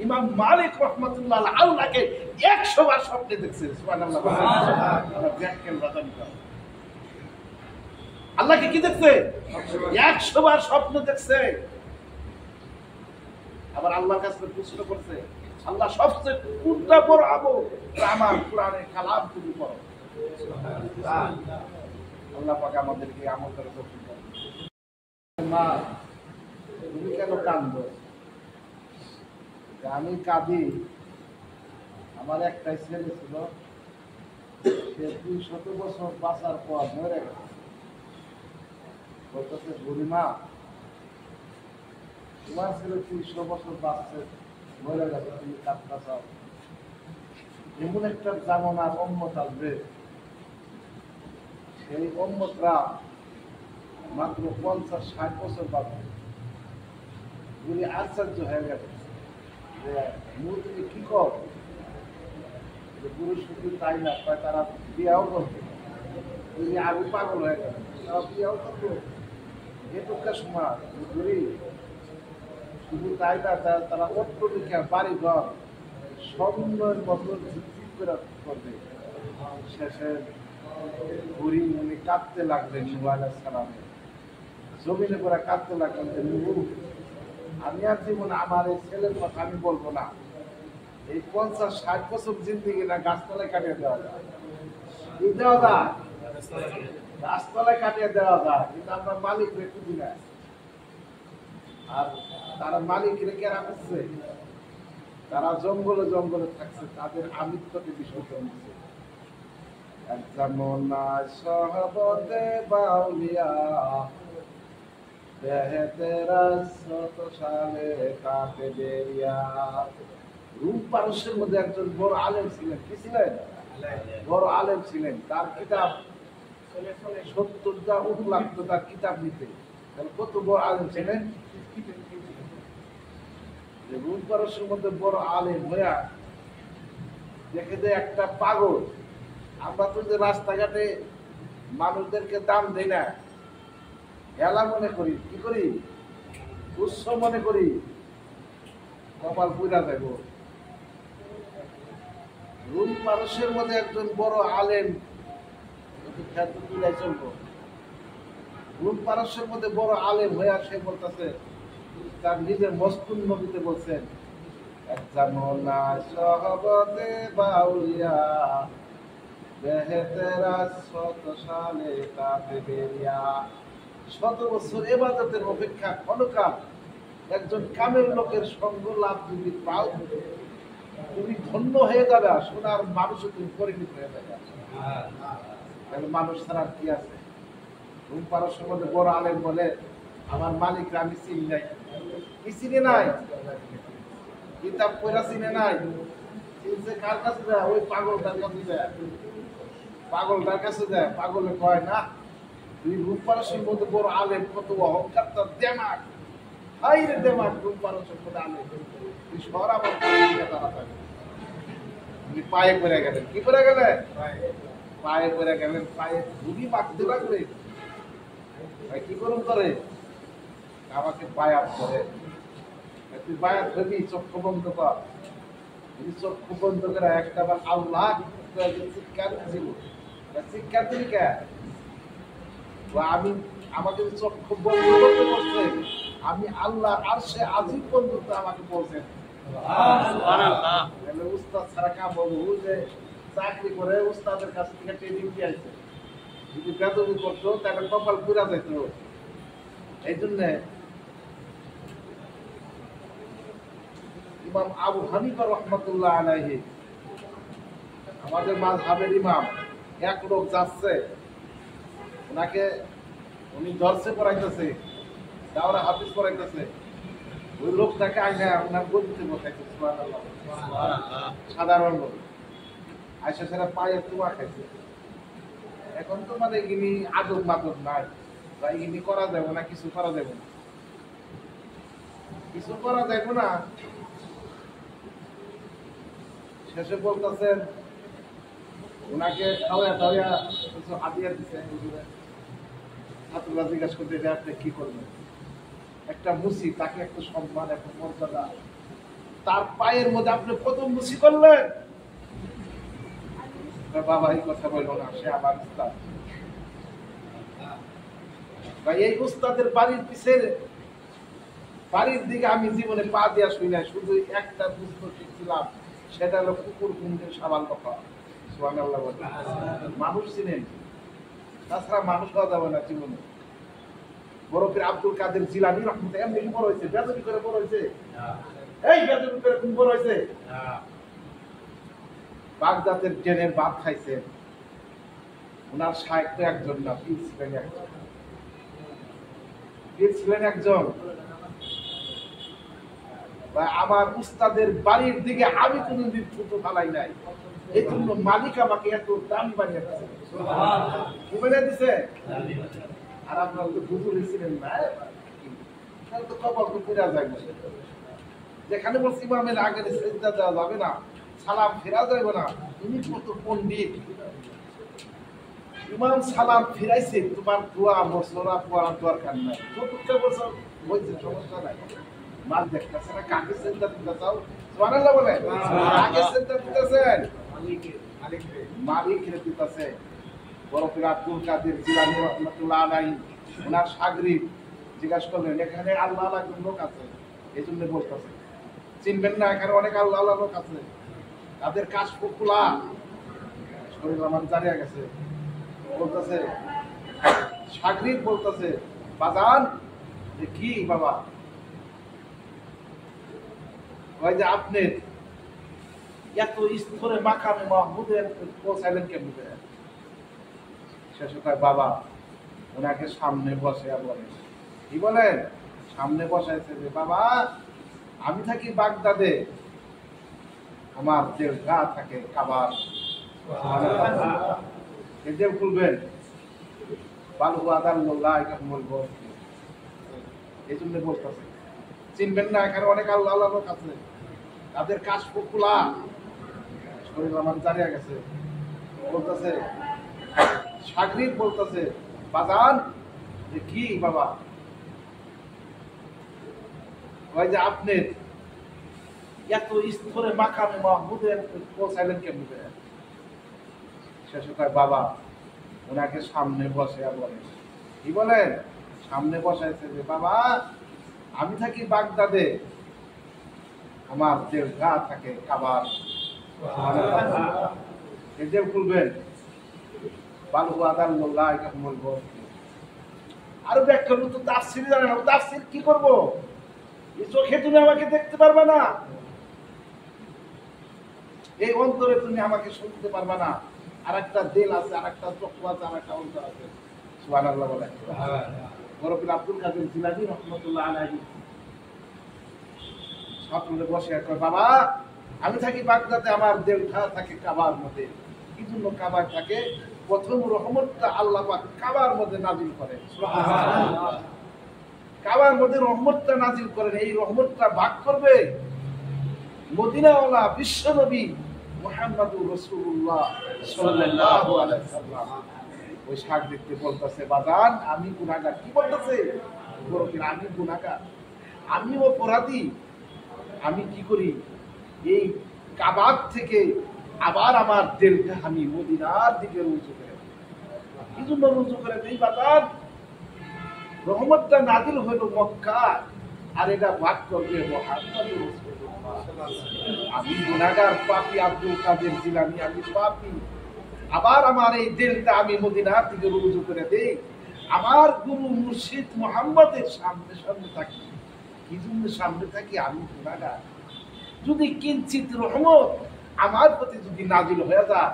ইমাম মালিক রাহমাতুল্লাহ আলাইহি 100 বার স্বপ্নে দেখছে। সুবহানাল্লাহ। আল্লাহকে কি দেখছে? 100 বার স্বপ্ন দেখছে। আবার আল্লাহর কাছে প্রশ্ন করছে, আল্লাহ সবচেয়ে কোনটা বড় আমল? আমার কোরআনে কালাম তুমি পড়ো। আল্লাহ পাক আমাদেরকে আমল করে তৌফিক দান। মা তুমি কেন কাঁদো? আমি কাঁদি, আমার একটাই ছেলে ছিল, সে 200 বছর বাঁচার পর মরে গেছে। বলতেছে বুড়িমা, তোমার ছেলে 300 বছর বাঁচছে, মরে গেছে, তুমি কাঁদতে চাও? এমন একটা জামানার উম্মত আসবে, সেই উম্মতরা মাত্র 50-60 বছর বাঁচবে। বুড়ি আশ্চর্য হয়ে গেছে যে তুমি কি কর? বুড়ি শুধু তাই না, তারা বিয়াও করবে। আগে পাগল হয়ে গেল, তারা বিয়াও করবে এটুকু সময়। বুড়ি শুধু তাই না, তারা অট্টলিকা বাড়ি ঘর সমন্বয়ের বছর করে করবে। শেষে বুড়ি উনি কাঁদতে লাগলেন, নূহ আলাইহিস সালামের জমিনে করে কাঁদতে লাগলেন যে নূহ, আমি আর জীবনে আমার এই ছেলের কথা আমি বলবো না। এই 50-60 বছর জিন্দিগি না গাছতলায় কাটিয়ে দেওয়া যায়, দেওয়া যায়, গাছতলায় কাটিয়ে দেওয়া যায়, কিন্তু আমরা মালিক রেখে দিই না। আর তারা মালিক রেখে রাখছে, তারা জঙ্গলে জঙ্গলে থাকছে, তাদের আমিত্বকে বিসর্জন দিচ্ছে। সহবতে বাউলিয়া রুম পারস্যের মধ্যে একজন বড় আলেম ছিলেন। কি ছিলেন? বড় আলেম ছিলেন। তার কিতাব 70টা উট লাগতো তার কিতাব নিতে। কত বড় আলেম ছিলেন? রুম পারস্যের মধ্যে বড় আলেম হইয়া দেখে যে একটা পাগল। আমরা তো যে রাস্তাঘাটে মানুষদেরকে দাম দেই না, হেলা মনে করি, কি করি? উৎস মনে করি, কপাল পুরা দেব। রুম পারস্যের মধ্যে একজন বড় আলেম, খ্যাত তুলাই চলবো। রুম পারস্যের মধ্যে বড় আলেম হয়ে সে বলতেছে, তার নিজের মস্তুন নবীতে বলছেন, জামনা সহবতে বাউলিয়া বেহেতেরা 100 সালে কাটে বেরিয়া। 100 বছর ইবাদতের অপেক্ষা ক্ষণকাল একজন কামেল লোকের সঙ্গ লাভ যদি পাও, তুমি ধন্য হয়ে যাবে। সোনার মানুষও তুমি পরিণত হয়ে যাবে। তাহলে মানুষ ছাড়া কি আছে? রুম পারস্যের মধ্যে বড় আলেম বলে, আমার মালিকরা আমি চিনি নাই। কি চিনি নাই? কিতাব পড়া চিনে নাই। চিনছে কার কাছে যায়? ওই পাগলটার কাছে যায়। পাগলটার কাছে যায়। পাগলে কয় না, তুই রুম পারস্যের মধ্যে বড় আলেম, কত অহংকার, তার দেমাগ, হাই রে দেমাগ, রুম পারস্যের মধ্যে আলেম, তুই সর আমার তাড়াতাড়ি। তুমি পায়ে পড়ে গেলেন। কি করে গেলেন? পায়ে পড়ে গেলেন। পায়ে ধুলি মাখতে লাগলে ভাই কি করুন করে? আমাকে বায়াত করে। তুই বায়াত হবি, চক্ষু বন্ধ কর। চক্ষু বন্ধ করে একটা বার আল্লাহ চিৎকার ছিল, চিৎকার দিলি কে? আমি আমাকে চক্ষু বন্ধ করতে বলছে, আমি আল্লাহ আর সে আজিব বন্ধুত্ব আমাকে বলছেন। উস্তাদ ছাড়া কাম বলবো যে চাকরি করে উস্তাদের কাছ থেকে ট্রেনিং দিয়ে আসছে, যদি বেতন করতো তাহলে কপাল পুরা যেত। এই জন্য ইমাম আবু হানিফা রাহমাতুল্লাহ আলাইহি, আমাদের মাযহাবের ইমাম, এক লোক যাচ্ছে, ওনাকে উনি দর্শে পড়াইতেছে, দাওরা হাফিজ পড়াইতেছে। ওই লোকটাকে আইনা ওনার গদিতে বসাইছে। সুবহানাল্লাহ, সাধারণ লোক আইসা সেরা পায়ে তোমা খাইছে। এখন তো মানে এগিনি আদব মাদব নাই, বা এগিনি করা যাবে না, কিছু করা যাবে না, কিছু করা যাবে না। শেষে বলতেছেন, ওনাকে খাওয়া দাওয়া কিছু হাতিয়া দিচ্ছে। ছাত্ররা জিজ্ঞাসা করতে, আপনি কি করবেন? একটা মুসি, তাকে একটা সম্মান, একটা মর্যাদা, তার পায়ের মধ্যে আপনি প্রথম বুঝি করলেন। বাবা এই কথা বললো না, সে আমার উস্তাদ। ভাই এই উস্তাদের বাড়ির পিছের বাড়ির দিকে আমি জীবনে পা দিয়া শুই নাই, শুধু একটা বুঝতে শিখছিলাম, সেটা হলো কুকুর কুণ্ডের সাবাল কথা। সুবহানাল্লাহ বলে মানুষ চিনেন, তাছাড়া মানুষ হওয়া যাবে না জীবনে। বরফের আব্দুল কাদের জিলানী রহমতুল্লাহ এমনি বড় হয়েছে, বেদবি করে বড় হয়েছে। এই বেদবি করে কোন বড় হয়েছে? বাগদাদের ট্রেনের ভাত খাইছেন। ওনার শায়েখ তো একজন না, পীর ছিলেন একজন। পীর ছিলেন একজন। আমার উস্তাদের বাড়ির দিকে আমি কোনদিন ছুটো ফালাই নাই, এই জন্য মালিক আমাকে এত দামি বানিয়ে দিচ্ছে। কি বানিয়ে দিছে? আর আপনারা তো বুঝুলি ছিলেন না, তো কপাল তো পুরা যায়। যেখানে বলছি ইমামের আগে সিজদা দেওয়া যাবে না, সালাম ফেরা যাবে না, তুমি কত পণ্ডিত। ইমাম সালাম ফিরাইছে, তোমার দোয়া মসলা পড়ার দরকার নাই, চতুর্থ বছর হয়েছে, সমস্যা নাই। মাল দেখতেছে না, কাকে চিন্তা দিতে চাও? সুবহানাল্লাহ বলে কাকে চিন্তা দিতেছেন? মালিক রে দিতেছে। বরফের আব্দুল কাদের জিলানী রহমাতুল্লাহ আলাইহি ওনার শাগরিদ জিজ্ঞাসা করলেন, এখানে আল্লাহ আল্লাহ লোক আছে, এই জন্য বলতেছে চিনবেন না, এখানে অনেক আল্লাহ আল্লাহ লোক আছে, তাদের কাশ খোলা, শরীর আমার দাঁড়িয়ে গেছে। বলতেছে শাগরিদ বলতেছে, বাজান কি বাবা? ওই যে আপনি এত স্তরে মাকামে মাহমুদে পৌঁছাইলেন কেমনে? শেষে কয়, বাবা ওনাকে সামনে বসে বলে। কি বলেন? সামনে বসাইছে যে, বাবা আমি থাকি বাগদাদে, আমার জেলটা থাকে কাবার। জেল খুলবেন বালু আদাল্লাহ বলবো, এই জন্য বলতেছে চিনবেন না, এখানে অনেক আল্লাহ আল্লাহ লোক আছে, তাদের কাশ খোলা, শরীর আমার দাঁড়িয়ে গেছে। বলতেছে শাগরিদ বলতেছে, বাজান কি বাবা? ওই যে আপনি এত স্তরে মাকামে মাহমুদে পৌঁছাইলেন কেমনে? শেষে কয়, বাবা ওনাকে সামনে বসে বলে। কি বলেন? সামনে বসাইছে যে, বাবা আমি থাকি বাগদাদে, আমার জেলটা থাকে কাবার। জেল খুলবেন বালু আদাল্লাহ বলবো। আরো ব্যাখ্যা তো তাফসীর জানে না, তাফসীর কি করবো? এই চোখে তুমি আমাকে দেখতে পারবে না, এই অন্তরে তুমি আমাকে শুনতে পারবে না। আর একটা দিল আছে, আর একটা চক্ষু আছে, আর একটা অন্তর আছে। সুবহানাল্লাহ বলে বরফের আব্দুল কাদের জিলানী রহমাতুল্লাহ আলাইহি ছাত্রদের বসে কয়, বাবা আমি থাকি বাগদাদে, আমার দেলটা থাকে কাবার মধ্যে। কি জন্য কাবার থাকে? প্রথম রহমতটা আল্লাহ পাক কাবার মধ্যে নাজিল করেন। সুবহানাল্লাহ। কাবার মধ্যে রহমতটা নাজিল করেন, এই রহমতটা ভাগ করবে মদিনাওয়ালা বিশ্বনবী মুহাম্মদুর রাসূলুল্লাহ সাল্লাল্লাহু আলাইহি ওয়াসাল্লাম। ওই শাগরিদকে বলতেছে, বাজান আমি গুনাহগার। কি বলতেছে? আমি গুনাহগার, আমি অপরাধী। আমি কি করি? এই কাবার থেকে আবার আমার দিলটা আমি মদিনার দিকে রুজু করে। কি জন্য রুজু করে দেই বাজান? রহমতটা নাজিল হইল মক্কা, আর এটা ভাগ করবে মুহাম্মদুর রাসূলুল্লাহ। আমি গুনাহগার, পাপী আব্দুল কাদের জিলানী, আমি পাপী। আবার আমার এই দিলটা আমি মদিনার দিকে রুজু করে দেই, আমার গুরু মুর্শিদ মুহাম্মদের সামনে সামনে থাকি। কি জন্য সামনে থাকি? আমি গুনাহগার। যদি কিঞ্চিত রহমত আমার প্রতি যদি নাজিল হয়ে যায়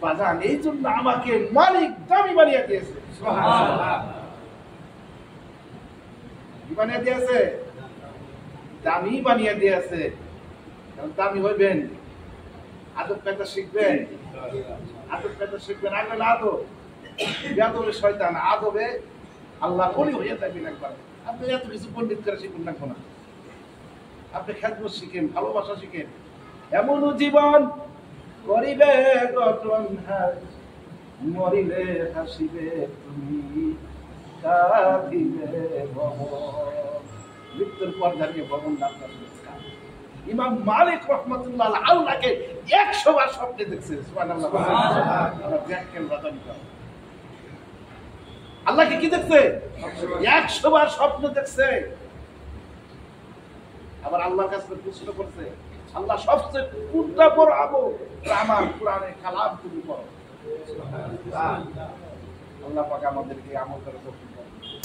বাজান, এই জন্য আমাকে মালিক দামি বানিয়ে দিয়েছে। সুবহানাল্লাহ। কি বানিয়ে দিয়েছে? দামি বানিয়ে দিয়েছে। দামি হইবেন, আদব পেতে শিখবেন, আদব পেতে শিখবেন। আগে আদব, বেয়াদবে শয়তান, আদবে আল্লাহ বলি হয়ে যাবেন একবার। আপনি এত কিছু পণ্ডিত করে শিখুন না, আপনি খেদমত শিখেন, ভালোবাসা শিখেন। এমন জীবন করিবে গঠন, মরিলে হাসিবে তুমি, কাঁদিবে ভবন। মৃত্যুর পর দাঁড়িয়ে ভবন ডাক্তার ইমাম মালিক রাহমাতুল্লাহ আল্লাহকে 100 বার স্বপ্নে দেখছে। সুবহানাল্লাহ। আল্লাহকে কি দেখছে? 100 বার স্বপ্ন দেখছে। আবার আল্লাহর কাছে প্রশ্ন করছে, আল্লাহ সবচেয়ে কোনটা বড় আমল? আমার কোরআনে কালাম তুমি পড়ো। আল্লাহ পাক আমাদেরকে আমল করে তৌফিক দান করুন।